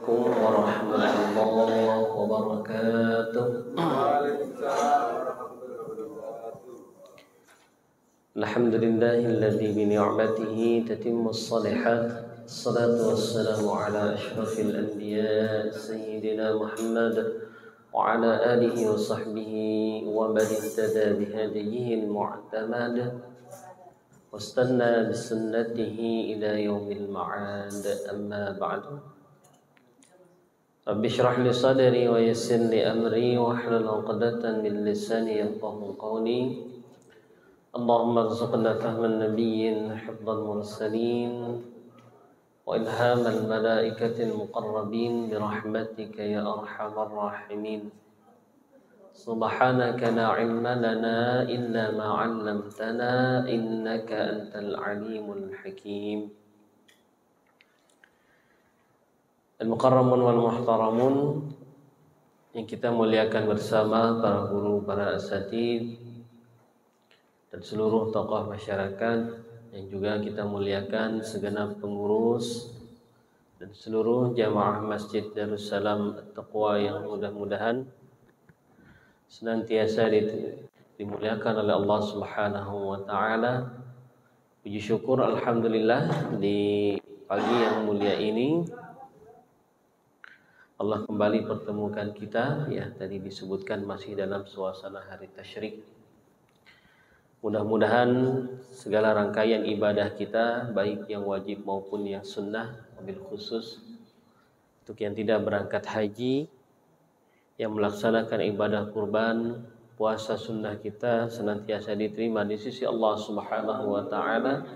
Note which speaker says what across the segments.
Speaker 1: Assalamualaikum warahmatullahi wabarakatuh. Alhamdulillahilladzi bi ni'matihi tatimmus shalihat. Assalatu wassalamu ala asyrafil anbiya sayyidina Muhammad wa ala alihi wa sahbihi wa man ihtada bi hadihi al-mu'tamad wastanna bi sunnatihi ila yaumil ma'ad. Amma ba'du. Rabbi shrah li sadri wa yassir li amri wahlul 'uqdatam min lisani yafqahu qawli. Allahumma arzuqna fahman nabiyyin, hifdzal mursalin, wa ilhamal malaikatil muqarrabin bi rahmatika ya arhamar rahimin. Subhanaka la ilma lana illa ma 'allamtana innaka antal alimul hakim. Al-mukarramun wal muhtaramun yang kita muliakan bersama para guru, para asatidz dan seluruh tokoh masyarakat, yang juga kita muliakan segenap pengurus dan seluruh jamaah Masjid Darussalam At-Taqwa yang mudah-mudahan senantiasa dimuliakan oleh Allah Subhanahu wa taala. Puji syukur alhamdulillah di pagi yang mulia ini Allah kembali pertemukan kita, ya tadi disebutkan masih dalam suasana hari tasyrik. Mudah-mudahan segala rangkaian ibadah kita, baik yang wajib maupun yang sunnah, wabil khusus untuk yang tidak berangkat haji, yang melaksanakan ibadah kurban, puasa sunnah kita senantiasa diterima di sisi Allah Subhanahu wa taala,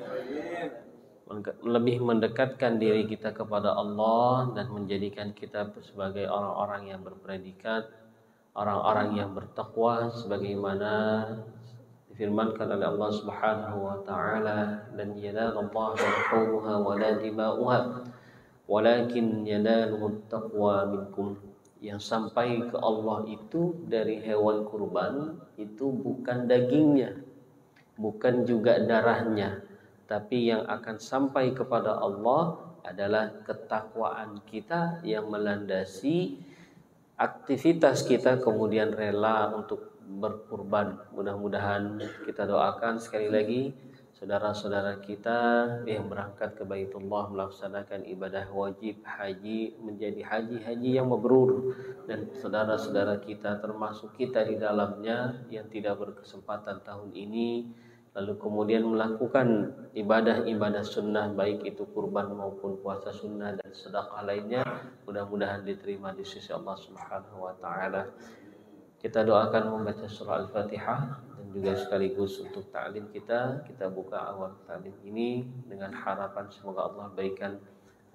Speaker 1: lebih mendekatkan diri kita kepada Allah dan menjadikan kita sebagai orang-orang yang berpredikat, orang-orang yang bertakwa, sebagaimana difirmankan oleh Allah Subhanahu wa taala, dan yanalallahu luhumuha wa la dima'uha walakin yanaluhu taqwa minkum. Yang sampai ke Allah itu dari hewan kurban itu bukan dagingnya, bukan juga darahnya, tapi yang akan sampai kepada Allah adalah ketakwaan kita yang melandasi aktivitas kita kemudian rela untuk berkurban. Mudah-mudahan kita doakan sekali lagi saudara-saudara kita yang berangkat ke Baitullah melaksanakan ibadah wajib haji menjadi haji yang mabrur, dan saudara-saudara kita termasuk kita di dalamnya yang tidak berkesempatan tahun ini lalu kemudian melakukan ibadah-ibadah sunnah, baik itu kurban maupun puasa sunnah dan sedekah lainnya, mudah-mudahan diterima di sisi Allah Subhanahu wa taala. Kita doakan membaca surah Al-Fatihah dan juga sekaligus untuk ta'lim kita buka awal ta'lim ini dengan harapan semoga Allah berikan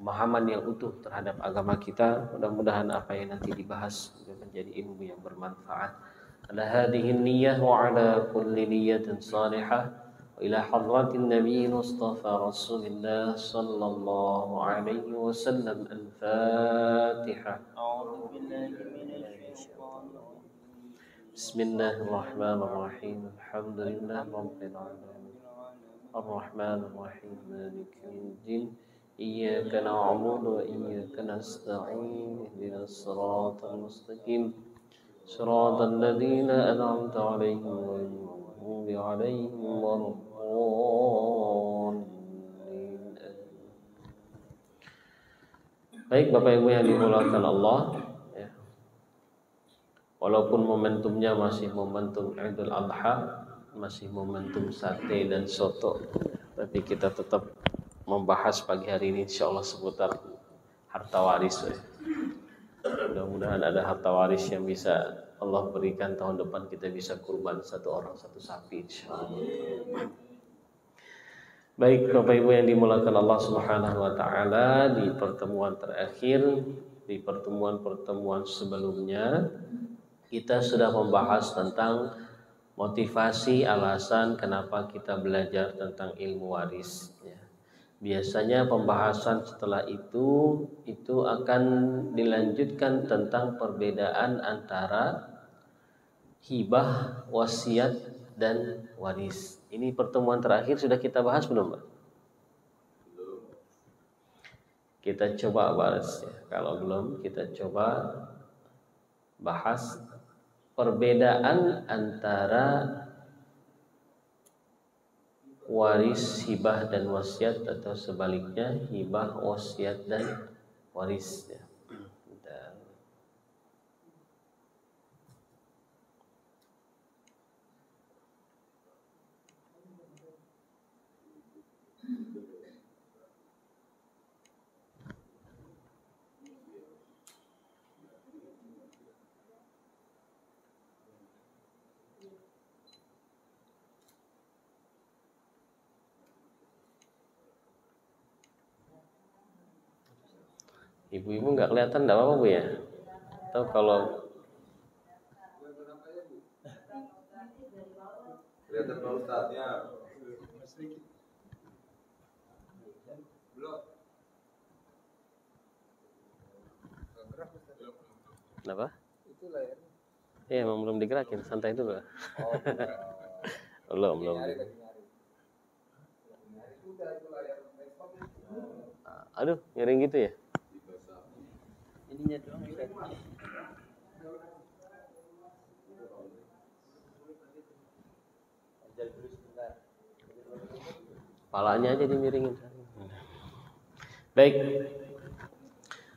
Speaker 1: pemahaman yang utuh terhadap agama kita. Mudah-mudahan apa yang nanti dibahas menjadi ilmu yang bermanfaat. Ala hadhihi niyyah wa ala kulli niyyatin salihah wa ila hadratin nabiy mustafa rasulillah sallallahu alaihi wasallam. Al-Fatihah. A'udzu billahi minasy syaithanir rajim. Bismillahirrahmanirrahim. Alhamdulillahi rabbil alamin. Ar-Rahmanir Rahim. Maliki yaumiddin. Iyyaka na'budu wa iyyaka nasta'in. Ihdinas siratal mustaqim. Shiratal ladzina an'amta 'alaihim ghairil maghdubi 'alaihim waladdallin. Baik Bapak Ibu yang dimuliakan Allah, ya. Walaupun momentumnya masih momentum Idul Adha, masih momentum sate dan soto, tapi kita tetap membahas pagi hari ini insyaallah seputar harta waris. Mudah-mudahan ada harta waris yang bisa Allah berikan tahun depan, kita bisa kurban satu orang satu sapi insyaallah. Baik Bapak Ibu yang dimuliakan Allah Subhanahu wa taala, di pertemuan terakhir, di pertemuan-pertemuan sebelumnya kita sudah membahas tentang motivasi, alasan kenapa kita belajar tentang ilmu waris, ya. Biasanya pembahasan setelah itu akan dilanjutkan tentang perbedaan antara hibah, wasiat, dan waris. Ini pertemuan terakhir sudah kita bahas belum, Pak? Kita coba bahas ya. Kalau belum, kita coba bahas perbedaan antara waris, hibah dan wasiat, atau sebaliknya hibah, wasiat dan waris ya. Ibu-ibu nggak kelihatan, nggak apa-apa Bu ya? Atau kalau
Speaker 2: kelihatan Pak Ustadznya belum.
Speaker 1: kenapa?
Speaker 2: Itu layarnya.
Speaker 1: Iya, emang belum digerakin, santai dulu.
Speaker 2: Oh,
Speaker 1: belum. Aduh, miring gitu ya?
Speaker 2: Ininya doang Ustaz. Ajar dulu sebentar.
Speaker 1: Palanya aja dimiringin. Baik.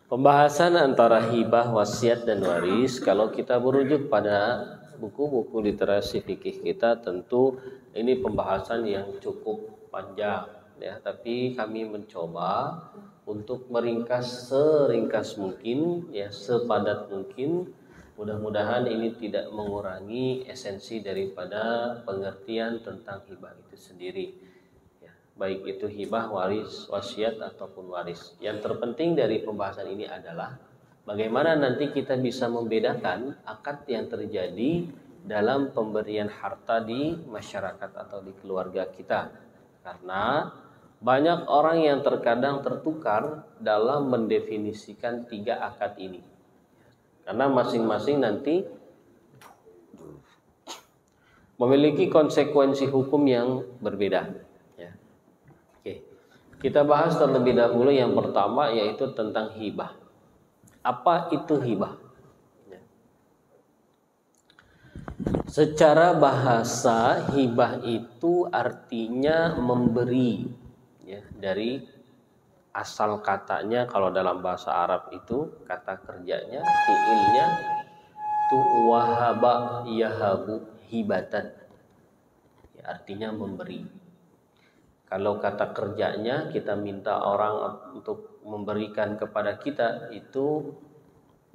Speaker 1: Pembahasan antara hibah, wasiat dan waris, kalau kita merujuk pada buku-buku literasi fikih kita, tentu ini pembahasan yang cukup panjang ya, tapi kami mencoba untuk meringkas seringkas mungkin ya, sepadat mungkin. Mudah-mudahan ini tidak mengurangi esensi daripada pengertian tentang hibah itu sendiri. Baik itu hibah, waris, wasiat ataupun waris. Yang terpenting dari pembahasan ini adalah bagaimana nanti kita bisa membedakan akad yang terjadi dalam pemberian harta di masyarakat atau di keluarga kita. Karena banyak orang yang terkadang tertukar dalam mendefinisikan 3 akad ini. Karena masing-masing nanti memiliki konsekuensi hukum yang berbeda. Kita bahas terlebih dahulu yang pertama, yaitu tentang hibah. Apa itu hibah? Secara bahasa, hibah itu artinya memberi ya, dari asal katanya. Kalau dalam bahasa Arab itu kata kerjanya, fiilnya itu wahaba yahabu hibatan ya, artinya memberi. Kalau kata kerjanya kita minta orang untuk memberikan kepada kita, itu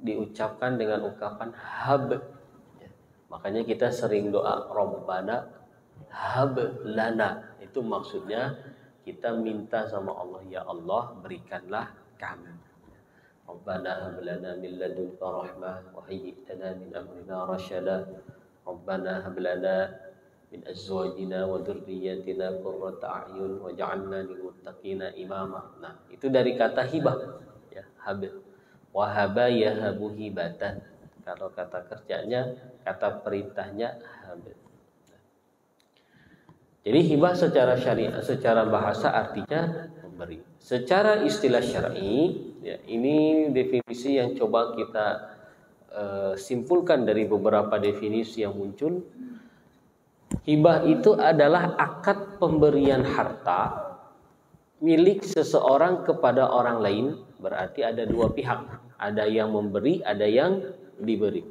Speaker 1: diucapkan dengan ungkapan hab. Makanya kita sering doa Rabbana hab lana. Itu maksudnya kita minta sama Allah, ya Allah berikanlah kami. Rabbana hab lana min ladunka rahmah wa hayyi lana min amrina rasyada. Rabbana hab lana min azwajina wa dzurriyyatina qurrata a'yun waj'alna lil muttaqina imama. Nah, itu dari kata hibah ya, hab. Wahaba yahabu hibatan. Kalau kata kerjanya, kata perintahnya hab. Jadi hibah secara syariat, secara bahasa artinya memberi. Secara istilah syar'i ya, ini definisi yang coba kita simpulkan dari beberapa definisi yang muncul. Hibah itu adalah akad pemberian harta milik seseorang kepada orang lain. Berarti ada 2 pihak. Ada yang memberi, ada yang diberi.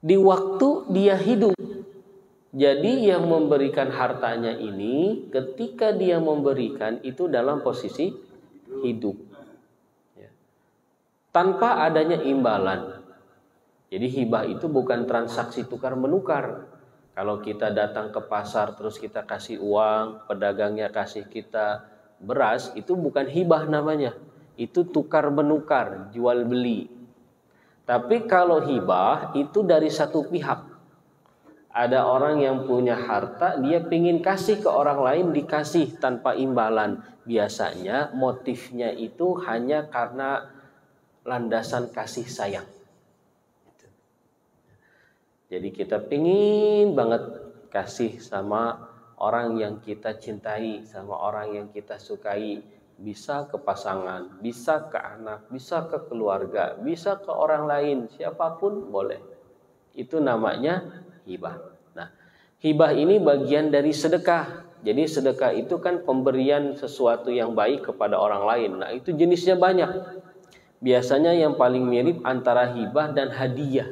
Speaker 1: Di waktu dia hidup. Jadi yang memberikan hartanya ini, ketika dia memberikan itu dalam posisi hidup. Tanpa adanya imbalan. Jadi hibah itu bukan transaksi tukar menukar. Kalau kita datang ke pasar terus kita kasih uang, pedagangnya kasih kita beras, itu bukan hibah namanya. Itu tukar menukar, jual beli. Tapi kalau hibah itu dari satu pihak. Ada orang yang punya harta, dia ingin kasih ke orang lain, dikasih tanpa imbalan. Biasanya motifnya itu hanya karena landasan kasih sayang. Jadi kita pingin banget kasih sama orang yang kita cintai, sama orang yang kita sukai. Bisa ke pasangan, bisa ke anak, bisa ke keluarga, bisa ke orang lain, siapapun boleh. Itu namanya hibah. Nah, hibah ini bagian dari sedekah. Jadi sedekah itu kan pemberian sesuatu yang baik kepada orang lain. Nah, itu jenisnya banyak. Biasanya yang paling mirip antara hibah dan hadiah.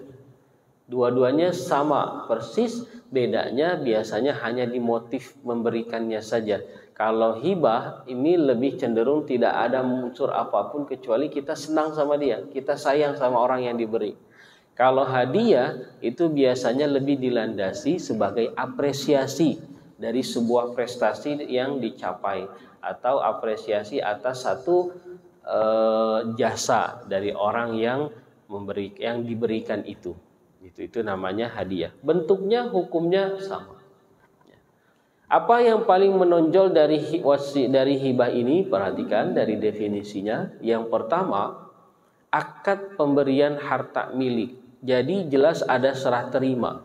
Speaker 1: Dua-duanya sama persis, bedanya biasanya hanya di motif memberikannya saja. Kalau hibah ini lebih cenderung tidak ada unsur apapun kecuali kita senang sama dia, kita sayang sama orang yang diberi. Kalau hadiah itu biasanya lebih dilandasi sebagai apresiasi dari sebuah prestasi yang dicapai atau apresiasi atas satu jasa dari orang yang diberikan itu. Itu namanya hadiah. Bentuknya, hukumnya sama. Apa yang paling menonjol dari hibah ini? Perhatikan dari definisinya. Yang pertama, akad pemberian harta milik. Jadi jelas ada serah terima.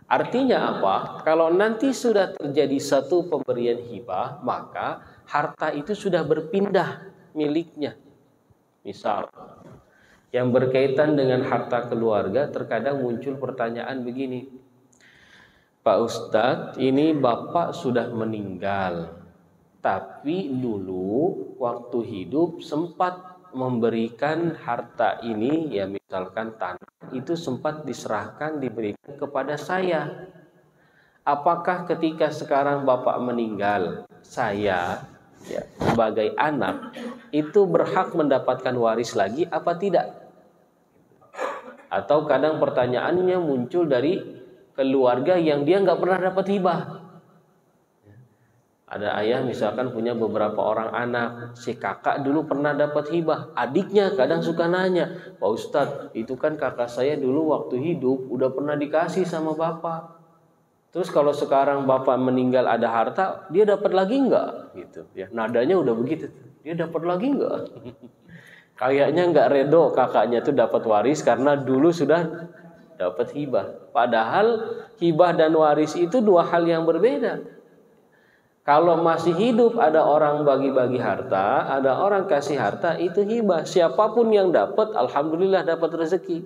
Speaker 1: Artinya apa? Kalau nanti sudah terjadi satu pemberian hibah, maka harta itu sudah berpindah miliknya. Misal, yang berkaitan dengan harta keluarga, terkadang muncul pertanyaan begini, Pak Ustadz, ini Bapak sudah meninggal, tapi dulu waktu hidup sempat memberikan harta ini, ya misalkan tanah, itu sempat diserahkan, diberikan kepada saya. Apakah ketika sekarang Bapak meninggal, saya ya, sebagai anak itu berhak mendapatkan waris lagi apa tidak? Atau kadang pertanyaannya muncul dari keluarga yang dia nggak pernah dapat hibah. Ada ayah misalkan punya beberapa orang anak, si kakak dulu pernah dapat hibah, adiknya kadang suka nanya, Pak Ustadz, itu kan kakak saya dulu waktu hidup udah pernah dikasih sama bapak. Terus kalau sekarang bapak meninggal ada harta, dia dapat lagi nggak? Gitu ya, nadanya udah begitu. Dia dapat lagi nggak? Kayaknya nggak redo kakaknya tuh dapat waris karena dulu sudah dapat hibah. Padahal hibah dan waris itu dua hal yang berbeda. Kalau masih hidup ada orang bagi-bagi harta, ada orang kasih harta, itu hibah. Siapapun yang dapat, alhamdulillah dapat rezeki.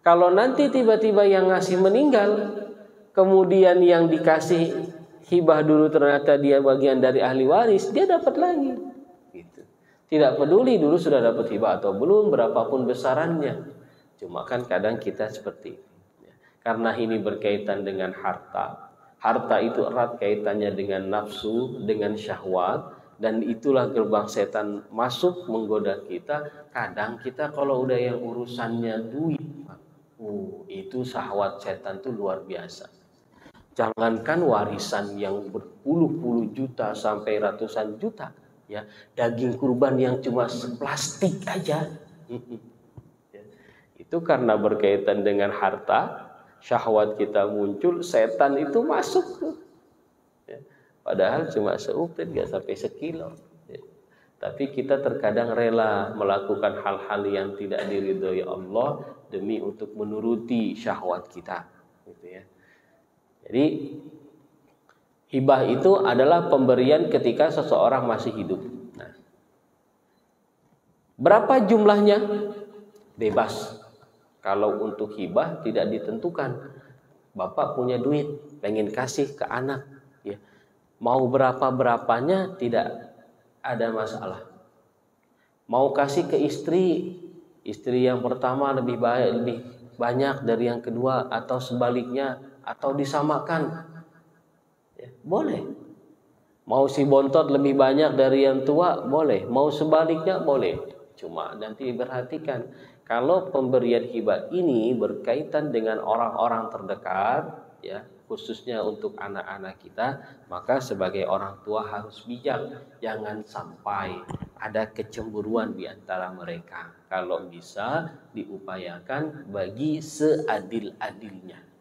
Speaker 1: Kalau nanti tiba-tiba yang ngasih meninggal, kemudian yang dikasih hibah dulu ternyata dia bagian dari ahli waris, dia dapat lagi. Gitu. Tidak peduli dulu sudah dapat hibah atau belum, berapapun besarannya. Cuma kan kadang kita seperti itu. Karena ini berkaitan dengan harta. Harta itu erat kaitannya dengan nafsu, dengan syahwat. Dan itulah gerbang setan masuk menggoda kita. Kadang kita kalau udah yang urusannya duit, itu syahwat setan itu luar biasa. Jangankan warisan yang berpuluh-puluh juta sampai ratusan juta, ya, daging kurban yang cuma seplastik aja, itu karena berkaitan dengan harta, syahwat kita muncul, setan itu masuk, ya. Padahal cuma seuprit, gak sampai sekilo, ya. Tapi kita terkadang rela melakukan hal-hal yang tidak diridhoi Allah demi untuk menuruti syahwat kita, gitu ya. Jadi hibah itu adalah pemberian ketika seseorang masih hidup. Nah, berapa jumlahnya? Bebas. Kalau untuk hibah tidak ditentukan. Bapak punya duit, pengen kasih ke anak, ya. Mau berapa-berapanya tidak ada masalah. Mau kasih ke istri yang pertama lebih banyak dari yang kedua atau sebaliknya, atau disamakan, ya, boleh. Mau si bontot lebih banyak dari yang tua, boleh. Mau sebaliknya, boleh. Cuma nanti perhatikan, kalau pemberian hibah ini berkaitan dengan orang-orang terdekat, ya, khususnya untuk anak-anak kita, maka sebagai orang tua harus bijak. Jangan sampai ada kecemburuan di antara mereka. Kalau bisa diupayakan bagi seadil-adilnya.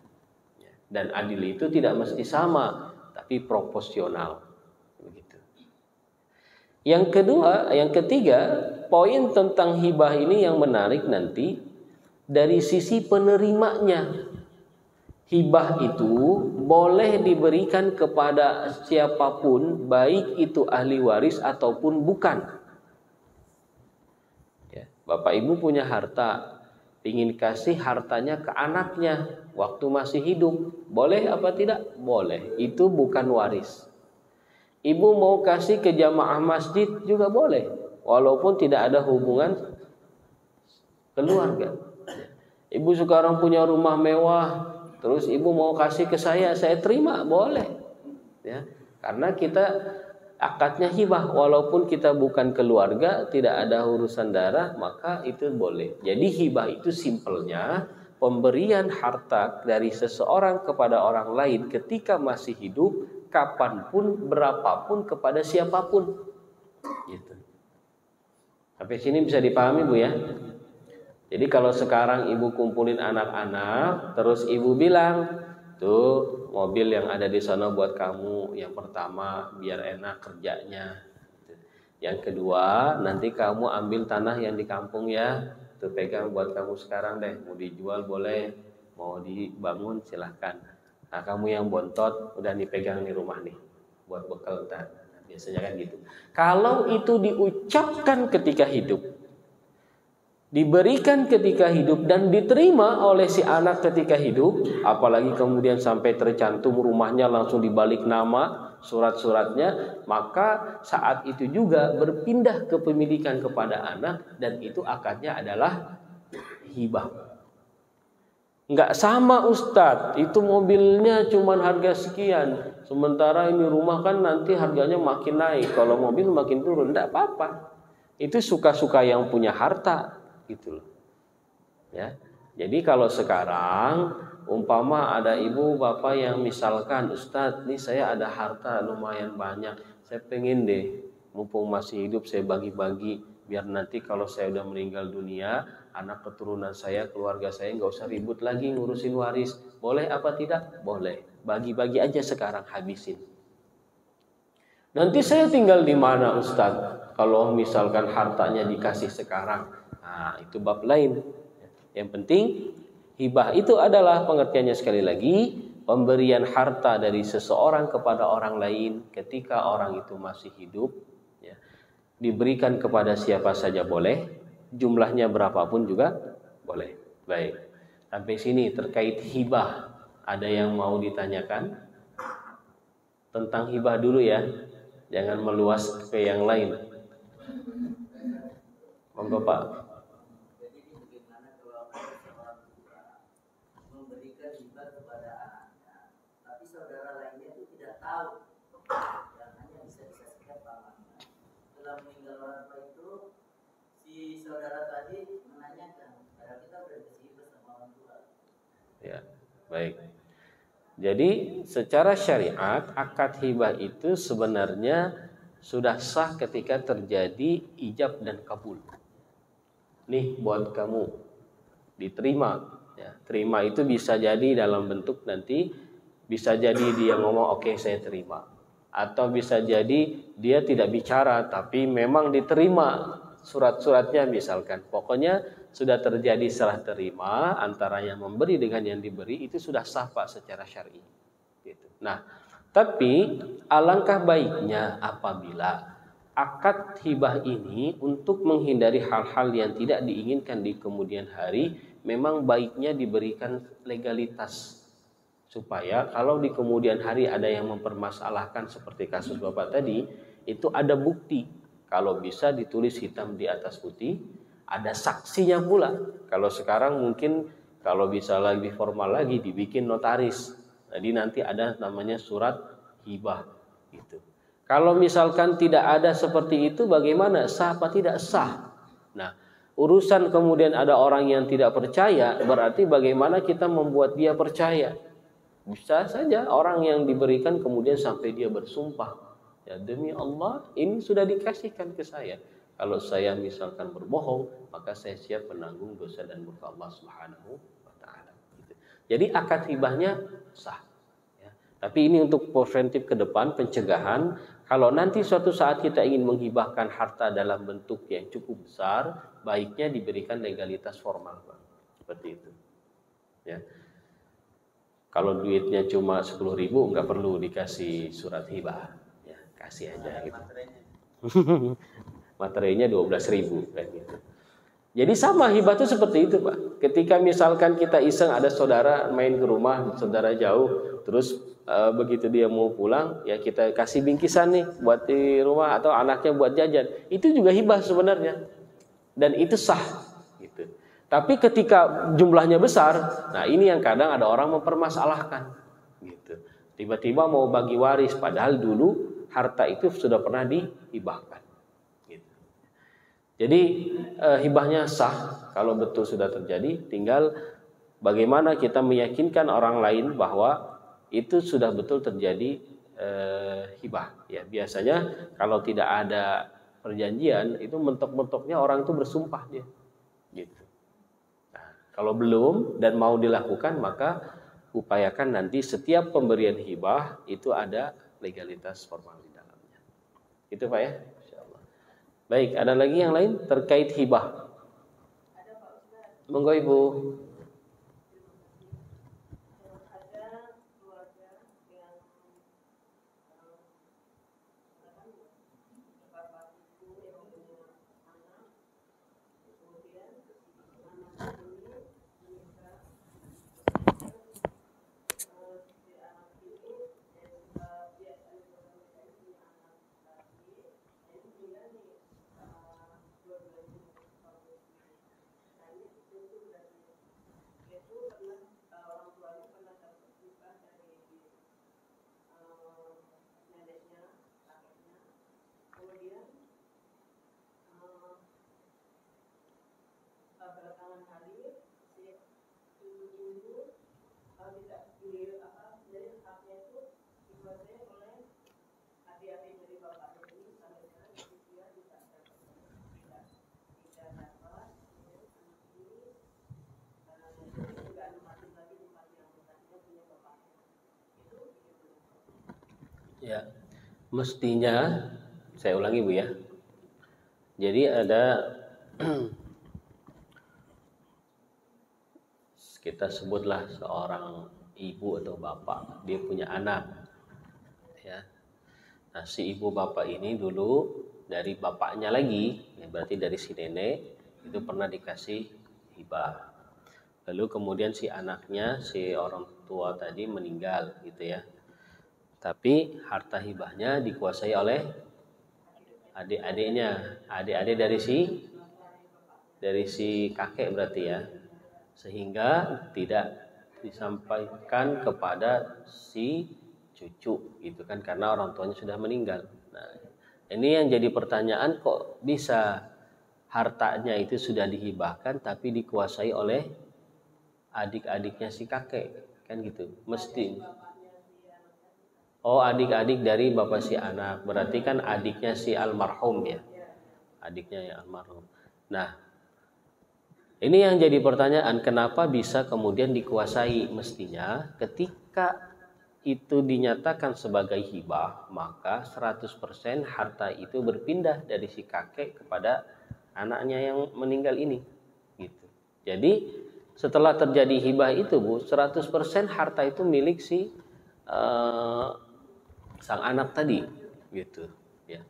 Speaker 1: Dan adil itu tidak mesti sama, tapi proporsional. Begitu. Yang ketiga, poin tentang hibah ini yang menarik nanti dari sisi penerimanya. Hibah itu boleh diberikan kepada siapapun, baik itu ahli waris ataupun bukan. Ya, Bapak Ibu punya harta, ingin kasih hartanya ke anaknya waktu masih hidup, boleh apa tidak? Boleh. Itu bukan waris. Ibu mau kasih ke jamaah masjid juga boleh, walaupun tidak ada hubungan keluarga. Ibu sekarang punya rumah mewah, terus ibu mau kasih ke saya terima, boleh. Ya, karena kita akadnya hibah, walaupun kita bukan keluarga, tidak ada urusan darah, maka itu boleh. Jadi hibah itu simpelnya pemberian harta dari seseorang kepada orang lain ketika masih hidup, kapanpun, berapapun, kepada siapapun. Gitu. Sampai sini bisa dipahami Bu ya? Jadi kalau sekarang ibu kumpulin anak-anak, terus ibu bilang, tuh mobil yang ada di sana buat kamu, yang pertama biar enak kerjanya. Yang kedua, nanti kamu ambil tanah yang di kampung ya, tuh pegang buat kamu sekarang deh, mau dijual boleh, mau dibangun silahkan. Nah kamu yang bontot udah dipegang di rumah nih, buat bekal ntar. Nah, biasanya kan gitu. Kalau itu diucapkan ketika hidup, diberikan ketika hidup dan diterima oleh si anak ketika hidup, apalagi kemudian sampai tercantum rumahnya langsung dibalik nama, surat-suratnya, maka saat itu juga berpindah kepemilikan kepada anak, dan itu akadnya adalah hibah. Enggak sama Ustadz, itu mobilnya cuma harga sekian, sementara ini rumah kan nanti harganya makin naik, kalau mobil makin turun. Enggak apa-apa, itu suka-suka yang punya harta gitu loh. Ya. Jadi kalau sekarang umpama ada ibu bapak yang misalkan, Ustadz, nih saya ada harta lumayan banyak, saya pengen deh mumpung masih hidup saya bagi-bagi, biar nanti kalau saya udah meninggal dunia, anak keturunan saya, keluarga saya nggak usah ribut lagi ngurusin waris. Boleh apa tidak? Boleh. Bagi-bagi aja sekarang, habisin. Nanti saya tinggal di mana Ustadz? Kalau misalkan hartanya dikasih sekarang, nah itu bab lain. Yang penting hibah itu adalah pengertiannya sekali lagi, pemberian harta dari seseorang kepada orang lain ketika orang itu masih hidup, ya, diberikan kepada siapa saja boleh, jumlahnya berapapun juga boleh. Baik, sampai sini terkait hibah, ada yang mau ditanyakan? Tentang hibah dulu ya, jangan meluas ke yang lain. Monggo Pak.
Speaker 3: Jadi bagaimana kalau ada seorang tua memberikan hibah kepada anaknya, tapi saudara lainnya itu tidak tahu, dan hanya bisa disaksikan pamannya. Setelah meninggal orang tua itu, si saudara tadi menanyakan, padahal kita sudah dikasih hibah sama orang tua.
Speaker 1: Ya, baik. Jadi secara syariat akad hibah itu sebenarnya sudah sah ketika terjadi ijab dan kabul. Nih buat kamu, diterima. Ya, terima itu bisa jadi dalam bentuk nanti, bisa jadi dia ngomong oke, saya terima, atau bisa jadi dia tidak bicara tapi memang diterima surat-suratnya misalkan. Pokoknya sudah terjadi serah terima antara yang memberi dengan yang diberi, itu sudah sah Pak secara syar'i. Gitu. Nah, tapi alangkah baiknya apabila akad hibah ini untuk menghindari hal-hal yang tidak diinginkan di kemudian hari, memang baiknya diberikan legalitas, supaya kalau di kemudian hari ada yang mempermasalahkan seperti kasus Bapak tadi, itu ada bukti. Kalau bisa ditulis hitam di atas putih, ada saksinya pula. Kalau sekarang mungkin kalau bisa lebih formal lagi dibikin notaris. Jadi nanti ada namanya surat hibah gitu. Kalau misalkan tidak ada seperti itu, bagaimana? Sah apa tidak sah? Nah, urusan kemudian ada orang yang tidak percaya, berarti bagaimana kita membuat dia percaya? Bisa saja orang yang diberikan kemudian sampai dia bersumpah, ya demi Allah ini sudah dikasihkan ke saya. Kalau saya misalkan berbohong, maka saya siap menanggung dosa dan murka Allah Subhanahu wa taala. Gitu. Jadi akad hibahnya sah. Ya. Tapi ini untuk preventif ke depan, pencegahan. Kalau nanti suatu saat kita ingin menghibahkan harta dalam bentuk yang cukup besar, baiknya diberikan legalitas formal, Pak. Seperti itu. Ya. Kalau duitnya cuma 10.000 nggak perlu dikasih surat hibah, ya kasih aja gitu. Materinya 12.000 kan gitu. Jadi sama hibah itu seperti itu Pak. Ketika misalkan kita iseng ada saudara main ke rumah, saudara jauh, terus begitu dia mau pulang, ya kita kasih bingkisan nih buat di rumah atau anaknya buat jajan. Itu juga hibah sebenarnya. Dan itu sah gitu. Tapi ketika jumlahnya besar, nah ini yang kadang ada orang mempermasalahkan gitu. Tiba-tiba mau bagi waris padahal dulu harta itu sudah pernah dihibahkan gitu. Jadi hibahnya sah kalau betul sudah terjadi, tinggal bagaimana kita meyakinkan orang lain bahwa itu sudah betul terjadi hibah ya. Biasanya kalau tidak ada perjanjian itu mentok-mentoknya orang itu bersumpah dia gitu. Kalau belum dan mau dilakukan, maka upayakan nanti setiap pemberian hibah itu ada legalitas formal di dalamnya. Itu Pak ya. Insyaallah. Baik, ada lagi yang lain terkait hibah? Monggo Ibu. Ya, mestinya saya ulangi Bu ya. Jadi ada kita sebutlah seorang ibu atau bapak, dia punya anak ya. Nah, si ibu bapak ini dulu dari bapaknya lagi, ya berarti dari si nenek itu pernah dikasih hibah. Lalu kemudian si anaknya, si orang tua tadi meninggal gitu ya. Tapi harta hibahnya dikuasai oleh adik-adiknya, adik-adik dari si kakek berarti ya. Sehingga tidak disampaikan kepada si cucu gitu kan, karena orang tuanya sudah meninggal. Nah, ini yang jadi pertanyaan, kok bisa hartanya itu sudah dihibahkan tapi dikuasai oleh adik-adiknya si kakek kan gitu. Mesti adik-adik dari bapak si anak, berarti kan adiknya si almarhum ya, adiknya yang almarhum. Nah, ini yang jadi pertanyaan, kenapa bisa kemudian dikuasai? Mestinya ketika itu dinyatakan sebagai hibah, maka 100% harta itu berpindah dari si kakek kepada anaknya yang meninggal ini gitu. Jadi setelah terjadi hibah itu Bu, 100% harta itu milik si sang anak tadi gitu ya.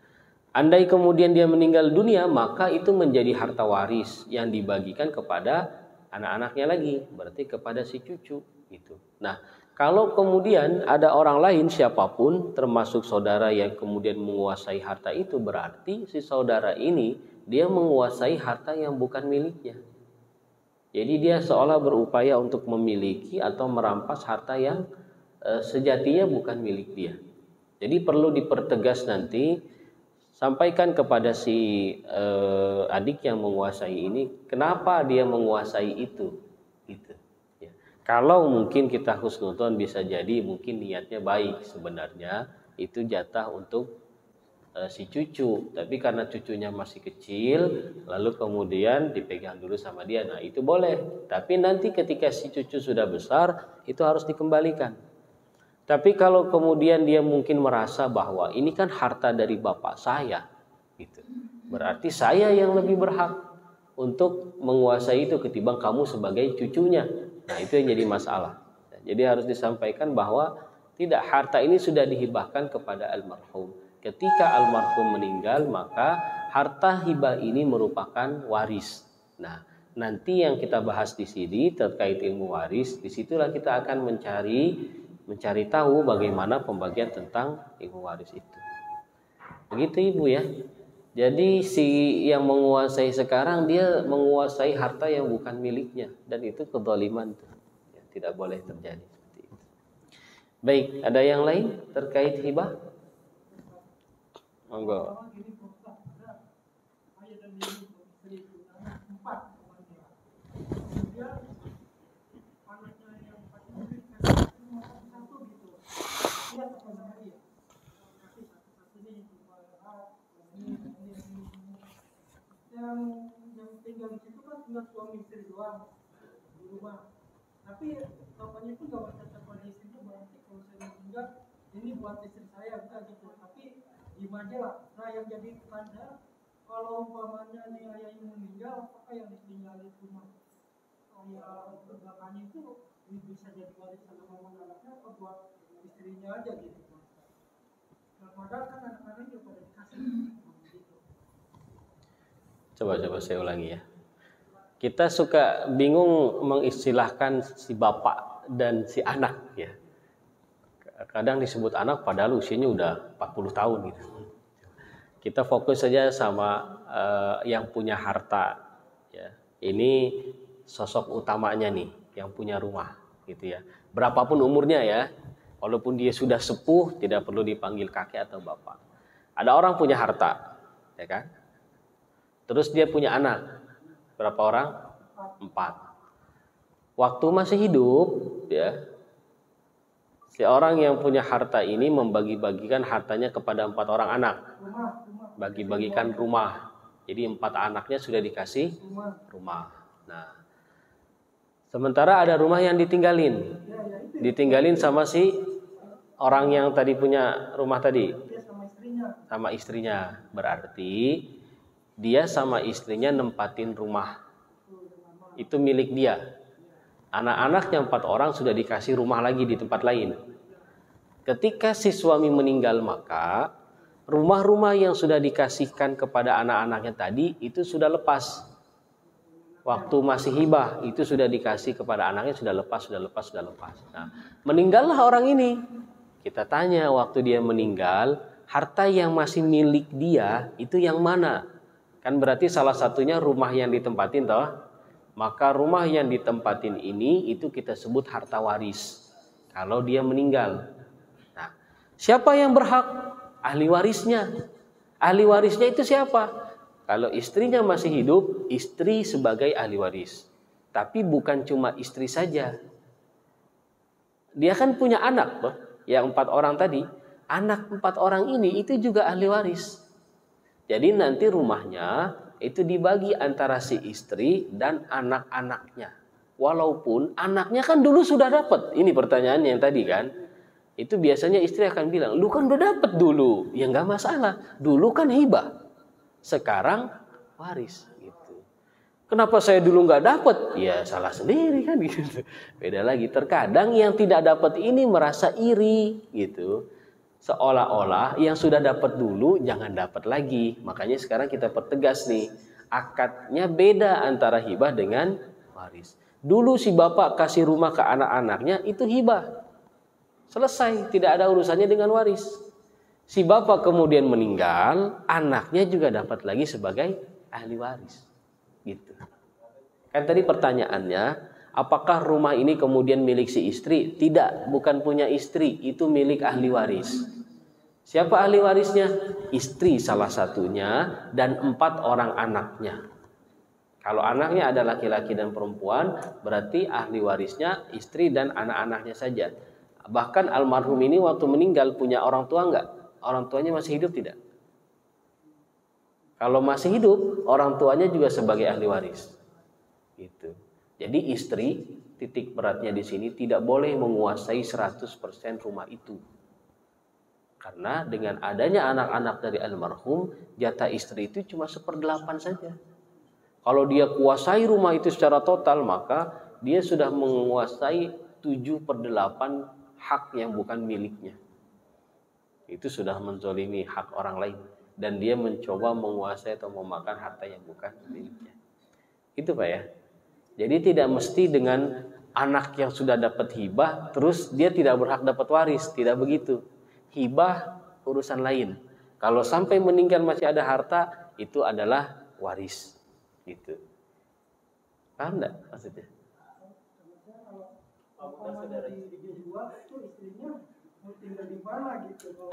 Speaker 1: Andai kemudian dia meninggal dunia, maka itu menjadi harta waris yang dibagikan kepada anak-anaknya lagi, berarti kepada si cucu gitu. Nah, kalau kemudian ada orang lain siapapun termasuk saudara yang kemudian menguasai harta itu, berarti si saudara ini dia menguasai harta yang bukan miliknya. Jadi dia seolah berupaya untuk memiliki atau merampas harta yang sejatinya bukan milik dia. Jadi perlu dipertegas nanti, sampaikan kepada si adik yang menguasai ini, kenapa dia menguasai itu gitu ya. Kalau mungkin kita husnudzon, bisa jadi mungkin niatnya baik, sebenarnya itu jatah untuk si cucu, tapi karena cucunya masih kecil lalu kemudian dipegang dulu sama dia. Nah, itu boleh, tapi nanti ketika si cucu sudah besar itu harus dikembalikan. Tapi kalau kemudian dia mungkin merasa bahwa ini kan harta dari bapak saya gitu, berarti saya yang lebih berhak untuk menguasai itu ketimbang kamu sebagai cucunya. Nah, itu yang jadi masalah. Jadi harus disampaikan bahwa tidak, harta ini sudah dihibahkan kepada almarhum. Ketika almarhum meninggal, maka harta hibah ini merupakan waris. Nah, nanti yang kita bahas di sini terkait ilmu waris, disitulah kita akan mencari tahu bagaimana pembagian tentang ilmu waris itu. Begitu Ibu ya. Jadi si yang menguasai sekarang, dia menguasai harta yang bukan miliknya, dan itu kezaliman, ya, tidak boleh terjadi seperti itu. Baik, ada yang lain terkait hibah? Monggo.
Speaker 4: Yang tinggal di situ kan cuma suami istri doang di rumah. Tapi bapaknya pun gak baca pada istrinya, berarti kalau saya meninggal ini buat istri saya, enggak gitu. Tapi gimana lah. Nah yang jadi tanda, kalau umpamanya nih ayahnya meninggal, apakah yang ditinggalin rumah ayah bapaknya itu ini bisa jadi warisan sama anaknya atau buat istrinya aja gitu. Nah, padahal kan anak-anaknya juga pada dikasih.
Speaker 1: Coba saya ulangi ya. Kita suka bingung mengistilahkan si bapak dan si anak ya. Kadang disebut anak padahal usianya udah 40 tahun gitu. Kita fokus saja sama yang punya harta ya. Ini sosok utamanya nih, yang punya rumah gitu ya. Berapapun umurnya ya. Walaupun dia sudah sepuh, tidak perlu dipanggil kakek atau bapak. Ada orang punya harta, ya kan? Terus dia punya anak. Berapa orang? 4. Waktu masih hidup, ya, si orang yang punya harta ini membagi-bagikan hartanya kepada 4 orang anak. Bagi-bagikan rumah. Jadi 4 anaknya sudah dikasih rumah. Nah, sementara ada rumah yang ditinggalin. Ditinggalin sama si orang yang tadi punya rumah tadi. Sama istrinya. Berarti dia sama istrinya nempatin rumah. Itu milik dia. Anak-anaknya 4 orang sudah dikasih rumah lagi di tempat lain. Ketika si suami meninggal, maka rumah-rumah yang sudah dikasihkan kepada anak-anaknya tadi itu sudah lepas. Waktu masih hibah itu sudah dikasih kepada anaknya, sudah lepas. Nah, meninggallah orang ini. Kita tanya waktu dia meninggal, harta yang masih milik dia itu yang mana? Kan berarti salah satunya rumah yang ditempatin toh. Maka rumah yang ditempatin ini itu kita sebut harta waris. Kalau dia meninggal. Nah, siapa yang berhak? Ahli warisnya. Ahli warisnya itu siapa? Kalau istrinya masih hidup, istri sebagai ahli waris. Tapi bukan cuma istri saja. Dia kan punya anak toh, yang 4 orang tadi. Anak 4 orang ini itu juga ahli waris. Jadi nanti rumahnya itu dibagi antara si istri dan anak-anaknya. Walaupun anaknya kan dulu sudah dapat. Ini pertanyaannya yang tadi kan. Itu biasanya istri akan bilang, lu kan udah dapat dulu. Ya nggak masalah. Dulu kan hibah. Sekarang waris. Gitu. Kenapa saya dulu nggak dapat? Ya salah sendiri kan. Gitu. Beda lagi. Terkadang yang tidak dapat ini merasa iri. Gitu. Seolah-olah yang sudah dapat dulu jangan dapat lagi. Makanya sekarang kita pertegas nih, akadnya beda antara hibah dengan waris. Dulu si bapak kasih rumah ke anak-anaknya itu hibah. Selesai, tidak ada urusannya dengan waris. Si bapak kemudian meninggal, anaknya juga dapat lagi sebagai ahli waris. Gitu. Kan tadi pertanyaannya, apakah rumah ini kemudian milik si istri? Tidak, bukan punya istri, itu milik ahli waris. Siapa ahli warisnya? Istri salah satunya dan 4 orang anaknya. Kalau anaknya ada laki-laki dan perempuan, berarti ahli warisnya istri dan anak-anaknya saja. Bahkan almarhum ini waktu meninggal punya orang tua enggak? Orang tuanya masih hidup tidak? Kalau masih hidup, orang tuanya juga sebagai ahli waris. Gitu. Jadi istri, titik beratnya di sini tidak boleh menguasai 100% rumah itu. Karena dengan adanya anak-anak dari almarhum, jatah istri itu cuma 1/8 saja. Kalau dia kuasai rumah itu secara total, maka dia sudah menguasai 7/8 hak yang bukan miliknya. Itu sudah menzolimi hak orang lain. Dan dia mencoba menguasai atau memakan harta yang bukan miliknya. Itu Pak ya. Jadi tidak mesti dengan anak yang sudah dapat hibah terus dia tidak berhak dapat waris. Tidak begitu. Hibah urusan lain. Kalau sampai meninggal masih ada harta, itu adalah waris. Gitu. Paham enggak maksudnya?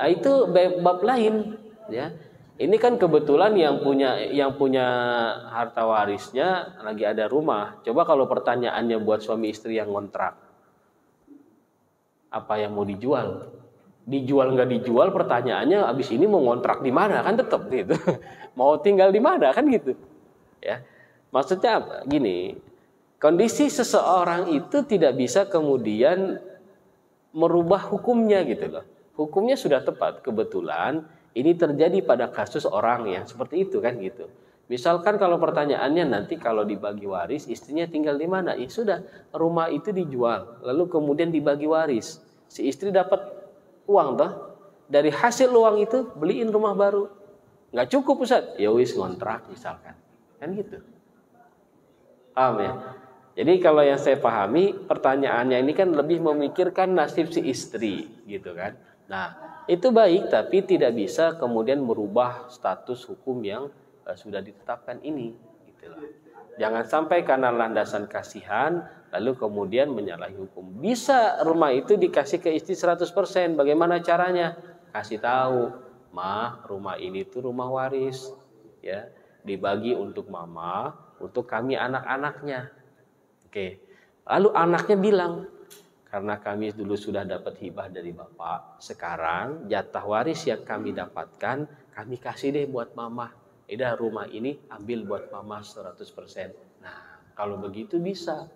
Speaker 1: Itu bab lain ya. Ini kan kebetulan yang punya harta warisnya lagi ada rumah. Coba kalau pertanyaannya buat suami istri yang ngontrak, apa yang mau dijual? Dijual nggak dijual? Pertanyaannya abis ini mau ngontrak di mana kan tetap gitu. Mau tinggal di mana kan gitu. Ya, maksudnya apa? Gini, kondisi seseorang itu tidak bisa kemudian merubah hukumnya gitu loh. Hukumnya sudah tepat. Kebetulan ini terjadi pada kasus orang yang seperti itu kan gitu. Misalkan kalau pertanyaannya nanti kalau dibagi waris istrinya tinggal di mana? Ya sudah, rumah itu dijual lalu kemudian dibagi waris. Si istri dapat uang toh. Dari hasil uang itu beliin rumah baru. Nggak cukup Ustaz. Ya wis ngontrak misalkan. Kan gitu. Paham ya? Jadi kalau yang saya pahami pertanyaannya ini kan lebih memikirkan nasib si istri gitu kan. Nah, itu baik tapi tidak bisa kemudian merubah status hukum yang sudah ditetapkan ini gitu loh. Jangan sampai karena landasan kasihan lalu kemudian menyalahi hukum. Bisa rumah itu dikasih ke istri 100%. Bagaimana caranya? Kasih tahu, "Ma, rumah ini tuh rumah waris ya. Dibagi untuk mama, untuk kami anak-anaknya." Oke. Lalu anaknya bilang, "Karena kami dulu sudah dapat hibah dari bapak, sekarang jatah waris yang kami dapatkan, kami kasih deh buat mama. Udah rumah ini ambil buat mama 100%. Nah, kalau begitu bisa.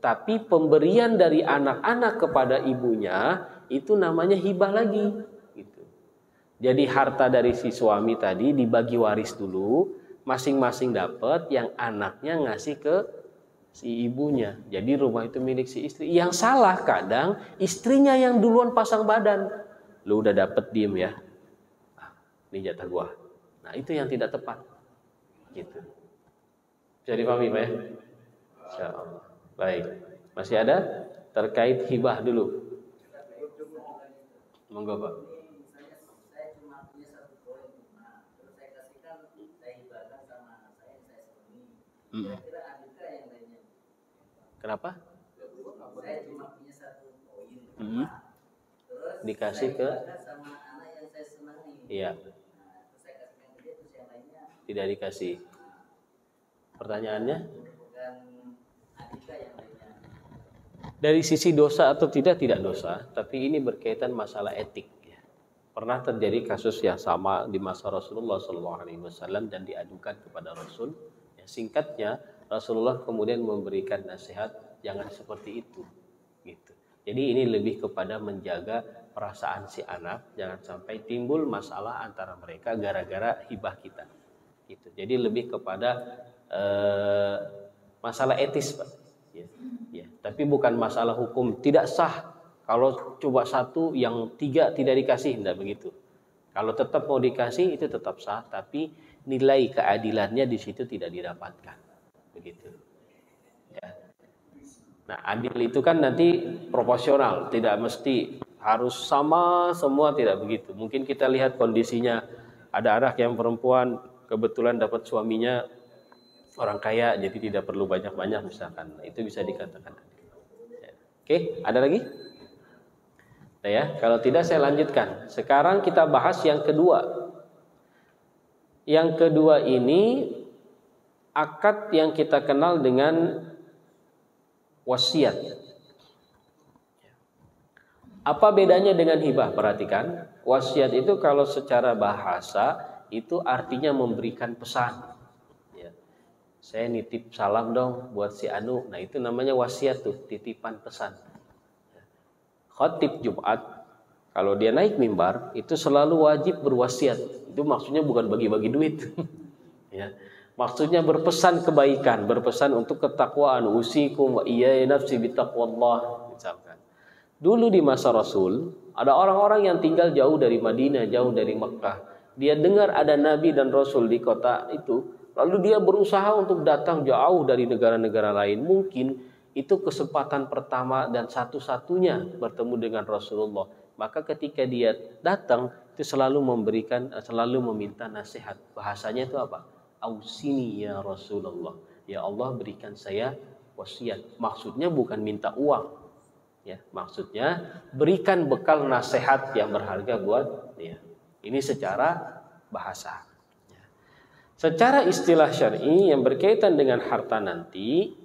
Speaker 1: Tapi pemberian dari anak-anak kepada ibunya, itu namanya hibah lagi. Gitu. Jadi harta dari si suami tadi dibagi waris dulu, masing-masing dapat, yang anaknya ngasih ke si ibunya. Jadi rumah itu milik si istri. Yang salah kadang istrinya yang duluan pasang badan. Lu udah dapet, diem ya. Nah, ini jatah gua. Nah, itu yang tidak tepat. Gitu. Bisa dipahami Pak ya? Insyaallah. Baik. Masih ada terkait hibah dulu. Monggo Pak.
Speaker 3: Misalnya saya cuma punya satu koin, nah terus saya kasihkan, saya hibahkan sama anak saya yang saya sebelumnya. Kira-kira adakah yang lainnya?
Speaker 1: Kenapa?
Speaker 3: Saya cuma punya satu koin, terus
Speaker 1: dikasih
Speaker 3: saya
Speaker 1: ke
Speaker 3: hibahkan sama anak yang saya senangi.
Speaker 1: Iya.
Speaker 3: Nah, terus saya kasihkan ke dia, terus yang lainnya
Speaker 1: Tidak dikasih. Pertanyaannya?
Speaker 3: bukan adakah yang lainnya?
Speaker 1: Dari sisi dosa atau tidak dosa, tapi ini berkaitan masalah etik. Pernah terjadi kasus yang sama di masa Rasulullah SAW dan diadukan kepada Rasul. Ya, singkatnya, Rasulullah kemudian memberikan nasihat jangan seperti itu. Gitu. Jadi ini lebih kepada menjaga perasaan si anak, jangan sampai timbul masalah antara mereka gara-gara hibah kita. Gitu. Jadi lebih kepada masalah etis, Pak. Ya, tapi bukan masalah hukum. Tidak sah kalau coba satu yang tiga tidak dikasih, tidak begitu. Kalau tetap mau dikasih itu tetap sah, tapi nilai keadilannya di situ tidak didapatkan, begitu. Ya. Nah, adil itu kan nanti proporsional, tidak mesti harus sama semua, tidak begitu. Mungkin kita lihat kondisinya, ada anak yang perempuan kebetulan dapat suaminya orang kaya, jadi tidak perlu banyak-banyak misalkan. Itu bisa dikatakan. Oke, ada lagi? Nah ya, kalau tidak saya lanjutkan. Sekarang kita bahas yang kedua. Yang kedua ini akad yang kita kenal dengan wasiat. Apa bedanya dengan hibah? Perhatikan, wasiat itu kalau secara bahasa itu artinya memberikan pesan. Saya nitip salam dong buat si Anu. Nah itu namanya wasiat tuh, titipan pesan. Khatib Jumat, kalau dia naik mimbar, itu selalu wajib berwasiat. Itu maksudnya bukan bagi-bagi duit. Ya. Maksudnya berpesan kebaikan, berpesan untuk ketakwaan. Usikum wa iyaya nafsi bitaqwallah. misalkan. Dulu di masa Rasul, ada orang-orang yang tinggal jauh dari Madinah, jauh dari Mekah. Dia dengar ada Nabi dan Rasul di kota itu, lalu dia berusaha untuk datang jauh dari negara-negara lain. Mungkin itu kesempatan pertama dan satu-satunya bertemu dengan Rasulullah. Maka ketika dia datang, itu selalu meminta nasihat. Bahasanya itu apa? Ausini ya Rasulullah. Ya Allah, berikan saya wasiat. Maksudnya bukan minta uang. Ya, maksudnya berikan bekal nasihat yang berharga buat dia. Ini secara bahasa. Ya. Secara istilah syar'i yang berkaitan dengan harta nanti,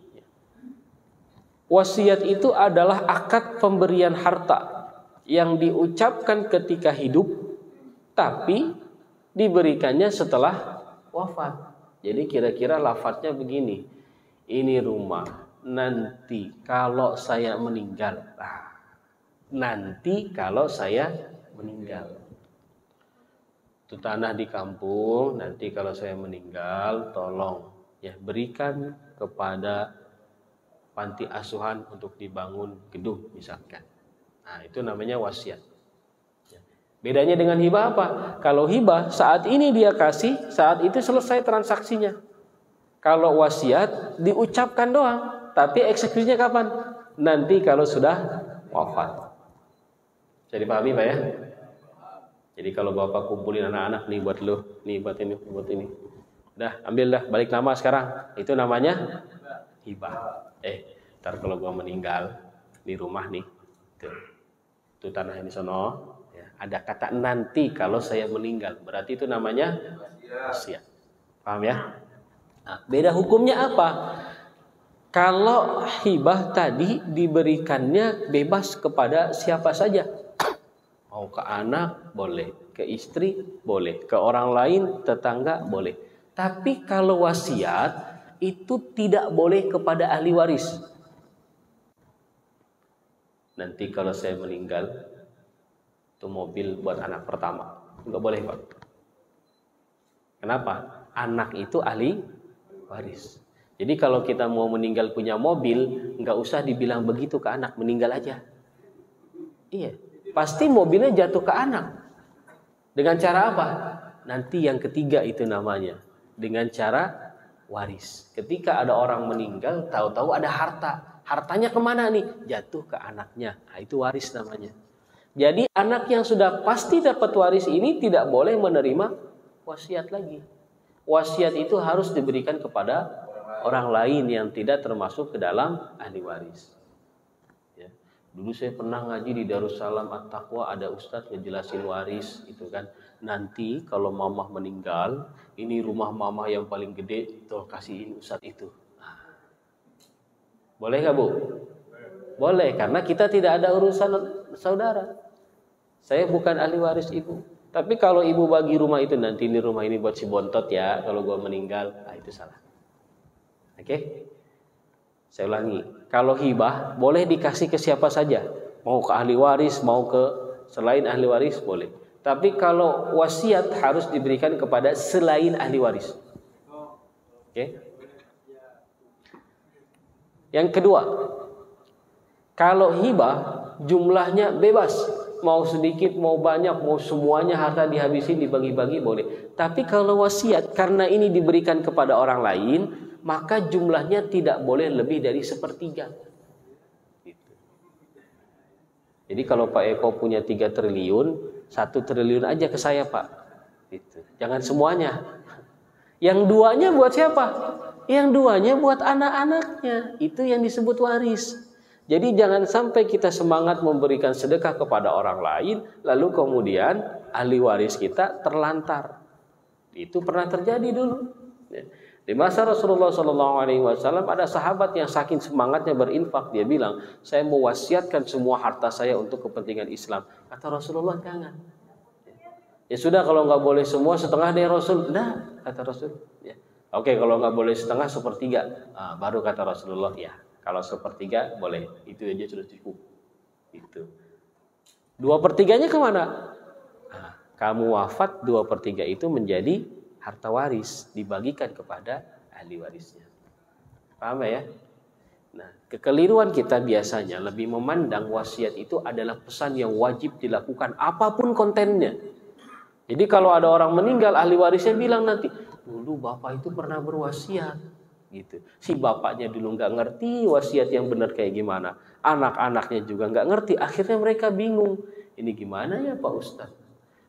Speaker 1: wasiat itu adalah akad pemberian harta yang diucapkan ketika hidup, tapi diberikannya setelah wafat. Jadi kira-kira lafadznya begini, ini rumah, nanti kalau saya meninggal. Nanti kalau saya meninggal. Itu tanah di kampung, nanti kalau saya meninggal, tolong ya berikan kepada panti asuhan untuk dibangun gedung misalkan. Nah, itu namanya wasiat. Bedanya dengan hibah apa? Kalau hibah saat ini dia kasih, saat itu selesai transaksinya. Kalau wasiat diucapkan doang, tapi eksekusinya kapan? Nanti kalau sudah wafat. Jadi dipahami Pak ya? Jadi kalau Bapak kumpulin anak-anak, nih buat lu, nih buat ini, buat ini. Udah, ambil dah, balik nama sekarang. Itu namanya hibah. Ntar kalau gua meninggal di rumah nih, itu tanah ini sono. Ada kata nanti kalau saya meninggal, berarti itu namanya wasiat. Paham ya? Nah, beda hukumnya apa? Kalau hibah tadi diberikannya bebas kepada siapa saja. Mau ke anak boleh, ke istri boleh, ke orang lain, tetangga boleh. Tapi kalau wasiat itu tidak boleh kepada ahli waris. Nanti kalau saya meninggal, itu mobil buat anak pertama. Enggak boleh, Pak. Kenapa? Anak itu ahli waris. Jadi kalau kita mau meninggal punya mobil, enggak usah dibilang begitu ke anak, meninggal aja. Iya, pasti mobilnya jatuh ke anak. Dengan cara apa? Nanti yang ketiga itu namanya. Dengan cara waris. Ketika ada orang meninggal, tahu-tahu ada harta. Hartanya kemana nih? Jatuh ke anaknya. Nah, itu waris namanya. Jadi anak yang sudah pasti dapat waris ini tidak boleh menerima wasiat lagi. Wasiat itu harus diberikan kepada orang lain yang tidak termasuk ke dalam ahli waris. Ya. Dulu saya pernah ngaji di Darussalam At-Taqwa, ada ustadz ngejelasin waris itu kan. Nanti kalau mamah meninggal, ini rumah mamah yang paling gede, tuh kasihin ustadz itu. Nah. Boleh nggak Bu? Boleh, karena kita tidak ada urusan saudara. Saya bukan ahli waris ibu. Tapi kalau ibu bagi rumah itu, nanti ini rumah ini buat si bontot ya, kalau gua meninggal, itu salah. Oke? Saya ulangi. Kalau hibah boleh dikasih ke siapa saja. Mau ke ahli waris, mau ke selain ahli waris boleh. Tapi kalau wasiat harus diberikan kepada selain ahli waris. Oke? Yang kedua, kalau hibah jumlahnya bebas. Mau sedikit, mau banyak, mau semuanya harta dihabisin, dibagi-bagi boleh. Tapi kalau wasiat, karena ini diberikan kepada orang lain, maka jumlahnya tidak boleh lebih dari 1/3. Gitu. Jadi kalau Pak Eko punya 3 triliun, 1 triliun aja ke saya Pak. Gitu. Jangan semuanya. Yang 2-nya buat siapa? Yang 2-nya buat anak-anaknya. Itu yang disebut waris. Jadi jangan sampai kita semangat memberikan sedekah kepada orang lain, lalu kemudian ahli waris kita terlantar. Itu pernah terjadi dulu. Di masa Rasulullah SAW ada sahabat yang saking semangatnya berinfak, dia bilang, saya mewasiatkan semua harta saya untuk kepentingan Islam. Kata Rasulullah, jangan. Ya sudah, kalau nggak boleh semua, setengah deh Rasul. Nah, kata Rasul. Ya. Oke, kalau nggak boleh setengah, 1/3. Nah, baru kata Rasulullah, ya. Kalau 1/3 boleh, itu aja sudah cukup. Itu 2/3-nya kemana? Nah, kamu wafat 2/3 itu menjadi harta waris, dibagikan kepada ahli warisnya. Paham ya? Nah, kekeliruan kita biasanya lebih memandang wasiat itu adalah pesan yang wajib dilakukan apapun kontennya. Jadi kalau ada orang meninggal, ahli warisnya bilang nanti, dulu bapak itu pernah berwasiat, gitu. Si bapaknya dulu nggak ngerti wasiat yang benar kayak gimana, anak-anaknya juga nggak ngerti. Akhirnya mereka bingung, ini gimana ya Pak Ustadz?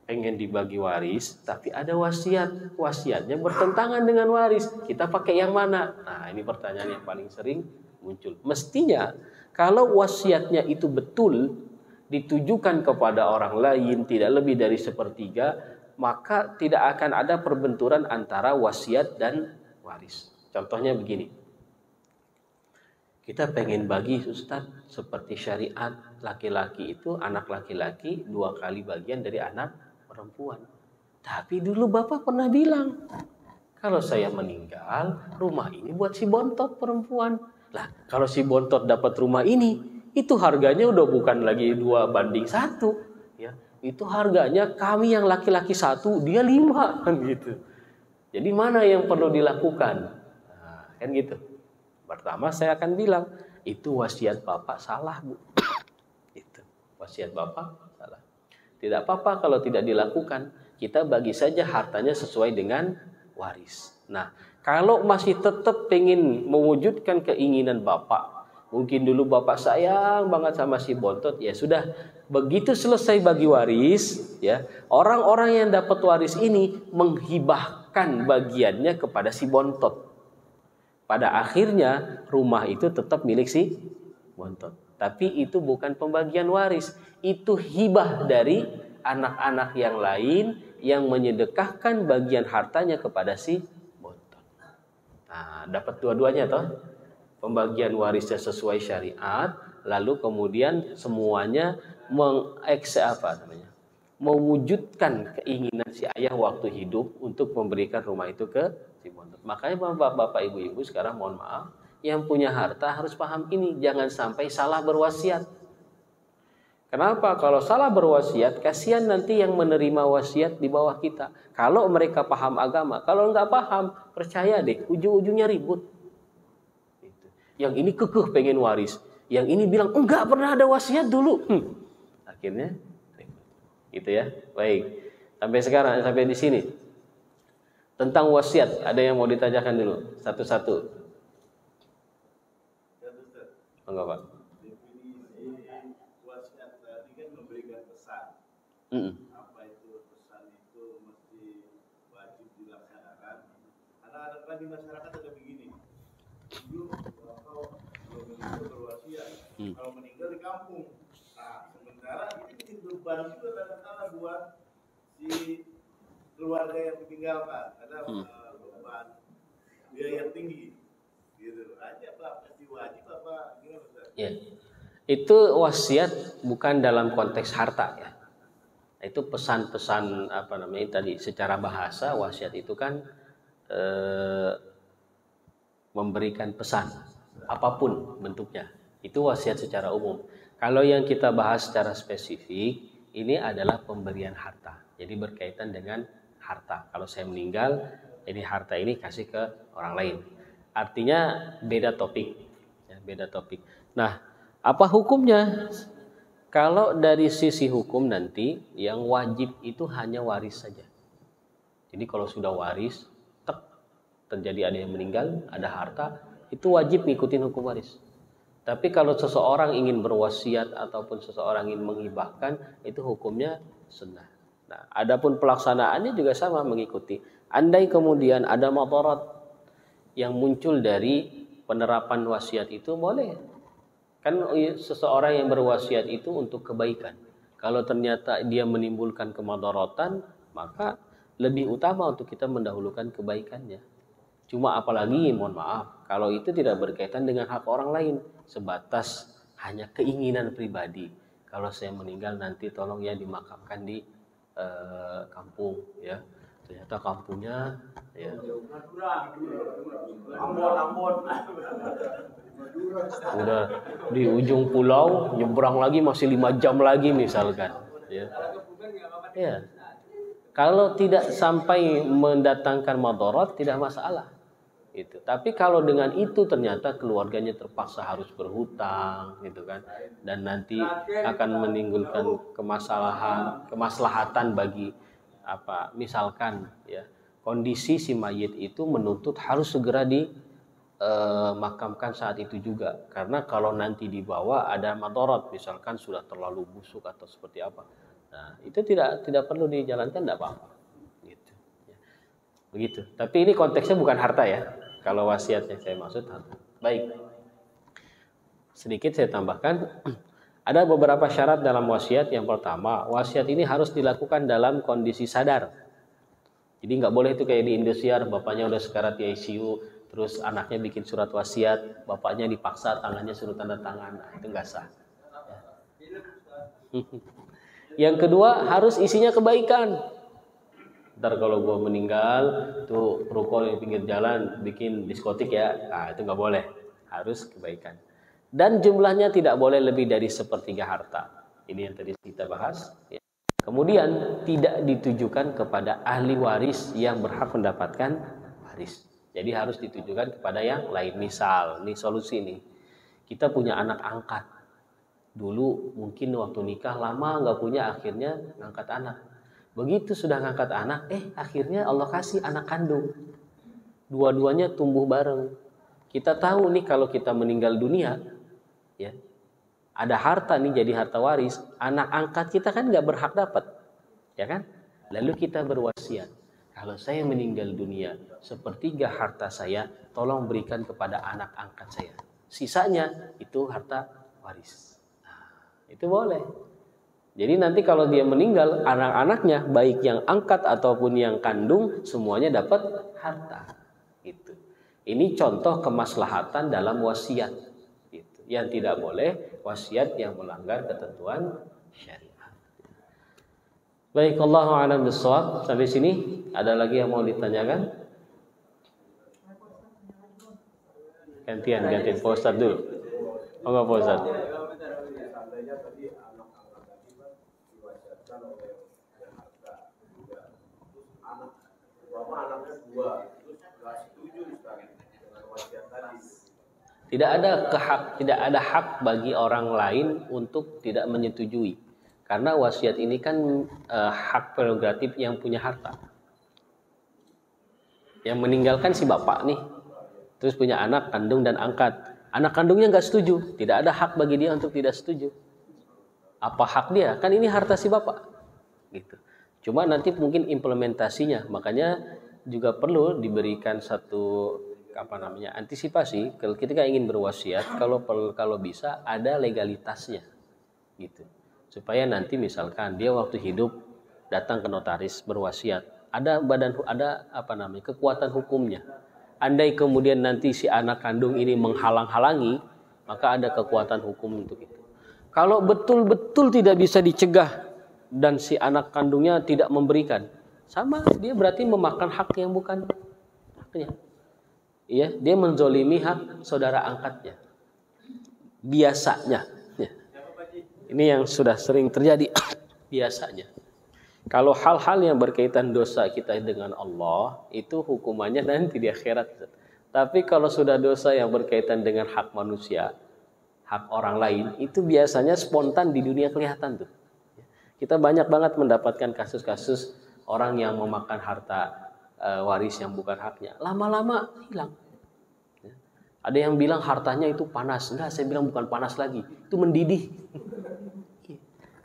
Speaker 1: Pengen dibagi waris, tapi ada wasiat, wasiatnya bertentangan dengan waris. Kita pakai yang mana? Nah, ini pertanyaan yang paling sering muncul. Mestinya kalau wasiatnya itu betul ditujukan kepada orang lain, tidak lebih dari sepertiga, maka tidak akan ada perbenturan antara wasiat dan waris. Contohnya begini, kita pengen bagi Ustadz seperti syariat, laki-laki itu anak laki-laki 2 kali bagian dari anak perempuan. Tapi dulu bapak pernah bilang, kalau saya meninggal, rumah ini buat si bontot perempuan. Lah, kalau si bontot dapat rumah ini, itu harganya udah bukan lagi 2:1, ya. Itu harganya kami yang laki-laki 1, dia 5, kan gitu. Jadi mana yang perlu dilakukan? Nah, kan gitu. Pertama saya akan bilang, itu wasiat bapak salah, Bu. Itu wasiat bapak salah. Tidak apa-apa kalau tidak dilakukan. Kita bagi saja hartanya sesuai dengan waris. Nah, kalau masih tetap pengen mewujudkan keinginan bapak, mungkin dulu bapak sayang banget sama si bontot, ya sudah, begitu selesai bagi waris, ya, orang-orang yang dapat waris ini menghibahkan bagiannya kepada si bontot. Pada akhirnya rumah itu tetap milik si bontot. Tapi itu bukan pembagian waris, itu hibah dari anak-anak yang lain yang menyedekahkan bagian hartanya kepada si bontot. Nah, dapat dua-duanya toh. Pembagian warisnya sesuai syariat, lalu kemudian semuanya mewujudkan keinginan si ayah waktu hidup untuk memberikan rumah itu ke si bontot. Makanya bapak-bapak, ibu-ibu sekarang mohon maaf, yang punya harta harus paham ini, jangan sampai salah berwasiat. Kenapa? Kalau salah berwasiat, kasihan nanti yang menerima wasiat di bawah kita. Kalau mereka paham agama, kalau nggak paham, percaya deh, ujung-ujungnya ribut. Yang ini kekeh pengen waris, yang ini bilang enggak pernah ada wasiat dulu. Akhirnya ribut. Gitu ya. Baik. Sampai sekarang, sampai di sini. Tentang wasiat, ada yang mau ditanyakan dulu satu-satu. Enggak, Pak.
Speaker 5: Definisi wasiat tadi kan memberikan pesan. Apa itu pesan itu mesti wajib dilaksanakan. Karena ada kan di masyarakat ada begini. Dulu kalau meninggal berwasiat, kalau meninggal di kampung. Nah, sementara ini bikin beban juga kadang-kadang buat si keluarga yang ditinggalkan. Ada beban biaya tinggi. Gitu aja Pak, pasti wajib apa gimana Ustaz?
Speaker 1: Ya. Itu wasiat bukan dalam konteks harta ya. Itu pesan-pesan tadi secara bahasa wasiat itu kan memberikan pesan apapun bentuknya. Itu wasiat secara umum. Kalau yang kita bahas secara spesifik ini adalah pemberian harta. Jadi berkaitan dengan harta. Kalau saya meninggal, ini harta ini kasih ke orang lain. Artinya beda topik, ya, beda topik. Nah, apa hukumnya? Kalau dari sisi hukum nanti yang wajib itu hanya waris saja. Jadi kalau sudah waris, terjadi ada yang meninggal, ada harta, itu wajib ngikutin hukum waris. Tapi kalau seseorang ingin berwasiat ataupun seseorang ingin menghibahkan, itu hukumnya sunnah. Nah, adapun pelaksanaannya juga sama mengikuti. Andai kemudian ada madarat yang muncul dari penerapan wasiat itu boleh. Kan seseorang yang berwasiat itu untuk kebaikan. Kalau ternyata dia menimbulkan kemadaratan, maka lebih utama untuk kita mendahulukan kebaikannya. Cuma apalagi mohon maaf, kalau itu tidak berkaitan dengan hak orang lain, sebatas hanya keinginan pribadi. Kalau saya meninggal nanti tolong ya dimakamkan di kampung ya. Ternyata kampungnya ya
Speaker 5: Ambon.
Speaker 1: udah di ujung pulau, nyebrang lagi masih 5 jam lagi misalkan ya. Kalau tidak sampai mendatangkan madarat tidak masalah. Itu. Tapi kalau dengan itu ternyata keluarganya terpaksa harus berhutang, gitu kan, dan nanti akan menimbulkan kemaslahatan bagi apa, misalkan ya kondisi si mayit itu menuntut harus segera dimakamkan saat itu juga, karena kalau nanti dibawa ada madarat, misalkan sudah terlalu busuk atau seperti apa, nah itu tidak perlu dijalankan, tidak apa-apa, gitu. Begitu. Tapi ini konteksnya bukan harta ya. Kalau wasiat yang saya maksud harta. Baik. Sedikit saya tambahkan. Ada beberapa syarat dalam wasiat. Yang pertama, wasiat ini harus dilakukan dalam kondisi sadar. Jadi nggak boleh itu kayak di Indosiar, bapaknya udah sekarat di ICU, terus anaknya bikin surat wasiat, bapaknya dipaksa tangannya suruh tanda tangan. Nah, itu nggak sah. Yang kedua, harus isinya kebaikan. Ntar kalau gue meninggal tuh ruko di pinggir jalan bikin diskotik ya, nah itu nggak boleh, harus kebaikan. Dan jumlahnya tidak boleh lebih dari 1/3 harta. Ini yang tadi kita bahas. Ya. Kemudian tidak ditujukan kepada ahli waris yang berhak mendapatkan waris. Jadi harus ditujukan kepada yang lain. Misal, nih solusi nih, kita punya anak angkat. Dulu mungkin waktu nikah lama nggak punya, akhirnya ngangkat anak. Begitu sudah ngangkat anak, akhirnya Allah kasih anak kandung. Dua-duanya tumbuh bareng. Kita tahu nih kalau kita meninggal dunia, ya, ada harta nih jadi harta waris. Anak angkat kita kan nggak berhak dapat, ya kan? Lalu kita berwasiat, kalau saya meninggal dunia, 1/3 harta saya tolong berikan kepada anak angkat saya. Sisanya itu harta waris. Nah, itu boleh. Jadi nanti kalau dia meninggal, anak-anaknya baik yang angkat ataupun yang kandung semuanya dapat harta. Gitu. Ini contoh kemaslahatan dalam wasiat. Gitu. Yang tidak boleh wasiat yang melanggar ketentuan syariat. Baik, Allahu a'lam bishawab. Sampai sini ada lagi yang mau ditanyakan? Gantian Pak Ustadz dulu. Enggak Pak Ustadz. Tidak ada hak bagi orang lain untuk tidak menyetujui. Karena wasiat ini kan hak prerogatif yang punya harta. Yang meninggalkan si bapak nih, terus punya anak kandung dan angkat. Anak kandungnya nggak setuju, tidak ada hak bagi dia untuk tidak setuju. Apa hak dia? Kan ini harta si bapak. Gitu. Cuma nanti mungkin implementasinya, makanya juga perlu diberikan satu antisipasi ketika ingin berwasiat, kalau bisa ada legalitasnya gitu, supaya nanti misalkan dia waktu hidup datang ke notaris berwasiat, ada kekuatan hukumnya. Andai kemudian nanti si anak kandung ini menghalang-halangi, maka ada kekuatan hukum untuk itu. Kalau betul-betul tidak bisa dicegah dan si anak kandungnya tidak memberikan, sama dia berarti memakan hak yang bukan haknya. Ya, dia menzolimi hak saudara angkatnya. Biasanya. Ya. Ini yang sudah sering terjadi. Biasanya. Kalau hal-hal yang berkaitan dosa kita dengan Allah, itu hukumannya nanti di akhirat. Tapi kalau sudah dosa yang berkaitan dengan hak manusia, hak orang lain, itu biasanya spontan di dunia kelihatan tuh. Kita banyak banget mendapatkan kasus-kasus orang yang memakan harta waris yang bukan haknya, lama-lama hilang. Ada yang bilang hartanya itu panas. Enggak, saya bilang bukan panas lagi, itu mendidih.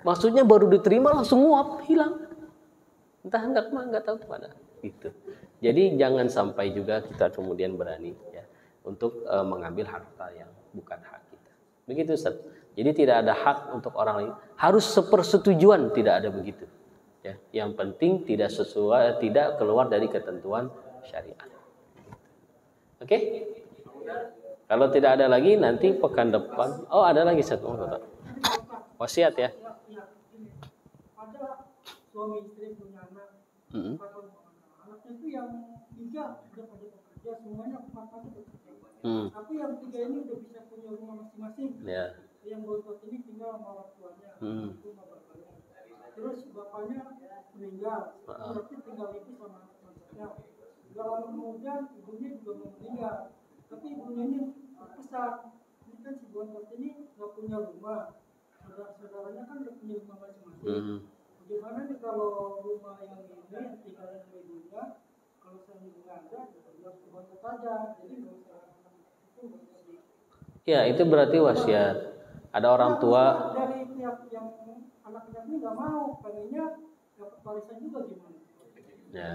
Speaker 1: Maksudnya baru diterima langsung nguap, hilang. Entah enggak tahu kemana. Gitu. Jadi jangan sampai juga kita kemudian berani ya untuk mengambil harta yang bukan hak kita. Begitu Ustaz. Jadi tidak ada hak untuk orang lain. Harus sepersetujuan, tidak ada begitu. Ya, yang penting tidak keluar dari ketentuan syariat. Oke? Kalau tidak ada lagi nanti pekan depan. Oh, ada lagi satu. Wasiat ya.
Speaker 4: Ada suami istri punya anak. Anaknya itu yang 3 udah pada bekerja, semuanya 4 bekerja. Tapi yang 3 ini udah bisa punya rumah masing-masing. Ya. Yang bosot ini tinggal sama orang tuanya. Terus bapaknya meninggal, berarti tinggal itu sama anaknya. Dalam kemudian ibunya juga mau meninggal. tapi ibunya ini berpesan, ini kan si Bontot ini nggak punya rumah, saudaranya kan udah punya rumah masing-masing. Bagaimana nih kalau rumah yang ini tinggalin sama ibunya, kalau saya nggak ada, ya si Bontot aja, jadi nggak usah itu nggak usah di.
Speaker 1: Ya, itu berarti wasiat. Ada orang tua
Speaker 4: dari pihak yang anaknya ini nggak mau, pengennya dapat warisan juga gimana?
Speaker 1: ya.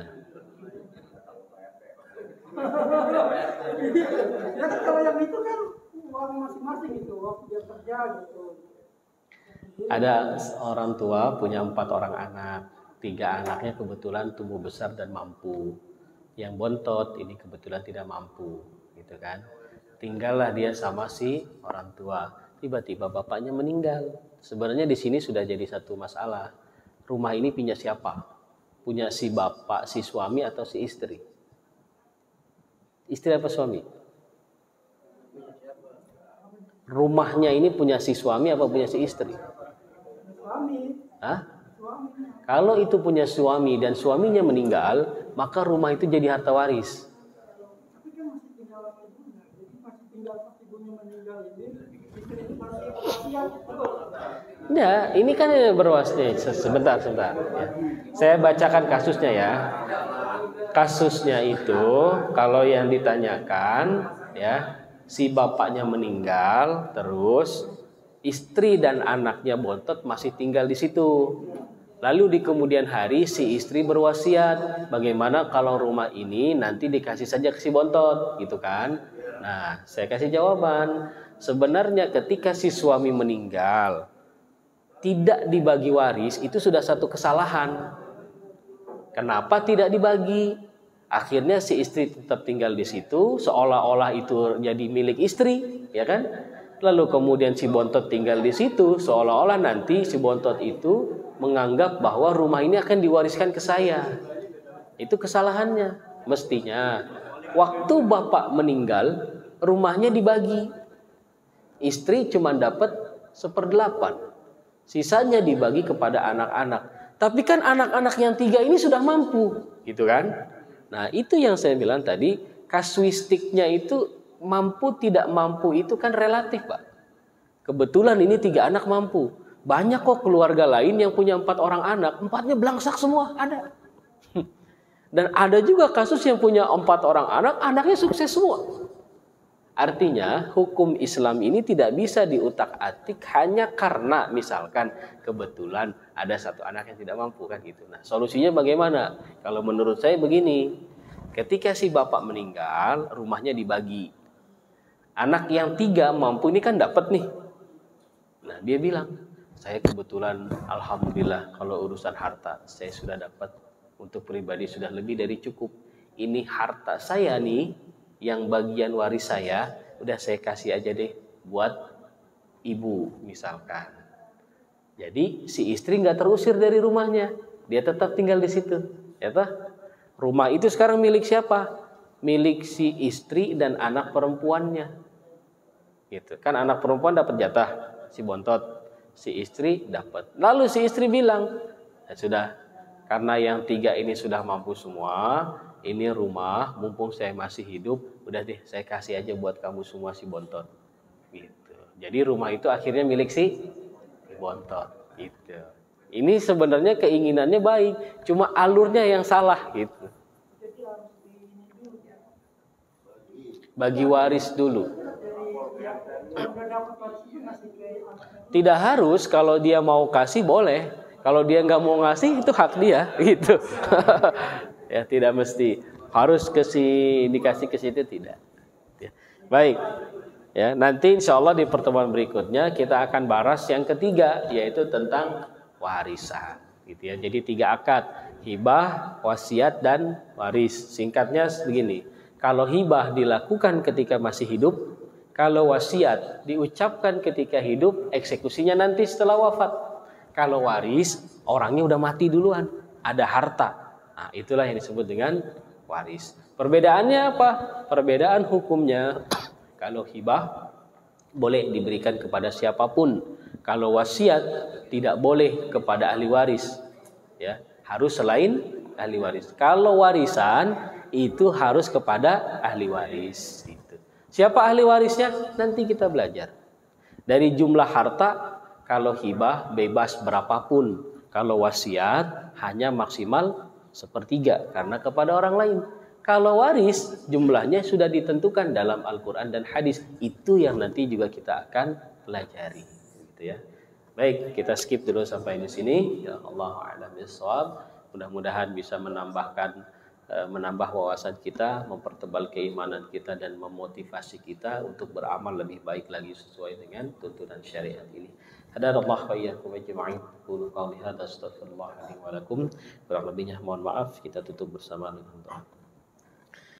Speaker 4: Ya kan kalau yang itu kan uang masing-masing gitu, waktu dia kerja gitu.
Speaker 1: Ada orang tua punya 4 orang anak, 3 anaknya kebetulan tumbuh besar dan mampu. Yang bontot ini kebetulan tidak mampu, gitu kan. Tinggallah dia sama si orang tua. Tiba-tiba bapaknya meninggal. Sebenarnya di sini sudah jadi satu masalah. Rumah ini punya siapa? Punya si bapak, si suami atau si istri? Istri apa suami? Rumahnya ini punya si suami apa punya si istri?
Speaker 4: Suami.
Speaker 1: Hah? Kalau itu punya suami dan suaminya meninggal, maka rumah itu jadi harta waris.
Speaker 4: Tapi kan masih tinggal sama ibunya, jadi masih tinggal pas ibunya meninggal ini, istri itu masih wasiat gitu.
Speaker 1: Ya, ini kan berwasiat. Sebentar. Ya. Saya bacakan kasusnya ya. Kasusnya itu kalau yang ditanyakan ya, si bapaknya meninggal, terus istri dan anaknya bontot masih tinggal di situ. Lalu di kemudian hari si istri berwasiat, bagaimana kalau rumah ini nanti dikasih saja ke si bontot, gitu kan? Nah, saya kasih jawaban. Sebenarnya ketika si suami meninggal, tidak dibagi waris itu sudah satu kesalahan. Kenapa tidak dibagi? Akhirnya si istri tetap tinggal di situ, seolah-olah itu jadi milik istri, ya kan? Lalu kemudian si bontot tinggal di situ, seolah-olah nanti si bontot itu menganggap bahwa rumah ini akan diwariskan ke saya. Itu kesalahannya. Mestinya waktu bapak meninggal, rumahnya dibagi. Istri cuma dapat 1/8. Sisanya dibagi kepada anak-anak. Tapi kan anak-anak yang 3 ini sudah mampu, gitu kan? Nah, itu yang saya bilang tadi, kasuistiknya itu mampu tidak mampu itu kan relatif, Pak. Kebetulan ini 3 anak mampu. Banyak kok keluarga lain yang punya 4 orang anak, 4-nya belangsak semua, ada. Dan ada juga kasus yang punya 4 orang anak, anaknya sukses semua. Artinya hukum Islam ini tidak bisa diutak-atik hanya karena misalkan kebetulan ada 1 anak yang tidak mampu kan gitu. Nah, solusinya bagaimana? Kalau menurut saya begini, ketika si bapak meninggal, rumahnya dibagi. Anak yang 3 mampu ini kan dapat nih. Nah, dia bilang, saya kebetulan alhamdulillah kalau urusan harta saya sudah dapat, untuk pribadi sudah lebih dari cukup. Ini harta saya nih, yang bagian waris saya, udah saya kasih aja deh buat ibu misalkan. Jadi si istri nggak terusir dari rumahnya, dia tetap tinggal di situ. Ya toh? Rumah itu sekarang milik siapa? Milik si istri dan anak perempuannya. Gitu. Kan anak perempuan dapat jatah, si bontot, si istri dapat. Lalu si istri bilang, ya sudah, karena yang 3 ini sudah mampu semua, ini rumah, mumpung saya masih hidup, udah deh saya kasih aja buat kamu semua si bontot. Gitu. Jadi rumah itu akhirnya milik si bontot. Gitu. Ini sebenarnya keinginannya baik, cuma alurnya yang salah gitu.
Speaker 4: Jadi harus di ini dulu ya.
Speaker 1: Bagi waris dulu.
Speaker 4: Dari yang udah dapat waris itu ngasih ke anaknya.
Speaker 1: Tidak harus, kalau dia mau kasih boleh. Kalau dia nggak mau ngasih itu hak dia, gitu. Ya, tidak mesti harus dikasih ke situ, tidak. Ya. Baik, ya nanti insya Allah di pertemuan berikutnya kita akan bahas yang ketiga, yaitu tentang warisan, gitu ya. Jadi 3 akad, hibah, wasiat, dan waris. Singkatnya begini, kalau hibah dilakukan ketika masih hidup, kalau wasiat diucapkan ketika hidup, eksekusinya nanti setelah wafat. Kalau waris, orangnya udah mati duluan, ada harta. Nah, itulah yang disebut dengan waris. Perbedaannya apa? Perbedaan hukumnya, kalau hibah boleh diberikan kepada siapapun. Kalau wasiat tidak boleh kepada ahli waris. Ya, harus selain ahli waris. Kalau warisan itu harus kepada ahli waris. Gitu. Siapa ahli warisnya? Nanti kita belajar. Dari jumlah harta, kalau hibah bebas berapapun. Kalau wasiat hanya maksimal 1/3 karena kepada orang lain. Kalau waris jumlahnya sudah ditentukan dalam Al-Quran dan hadis. Itu yang nanti juga kita akan pelajari. Gitu ya. Baik, kita skip dulu sampai di sini. Ya Allah a'lam bishawab. Mudah-mudahan bisa menambah wawasan kita, mempertebal keimanan kita dan memotivasi kita untuk beramal lebih baik lagi sesuai dengan tuntunan syariat ini. Hadanallahu wa iyyakum ajma'in. Qulu qawli hadza astaghfirullah li wa lakum. Kurang lebihnya mohon maaf, kita tutup bersama dengan doa.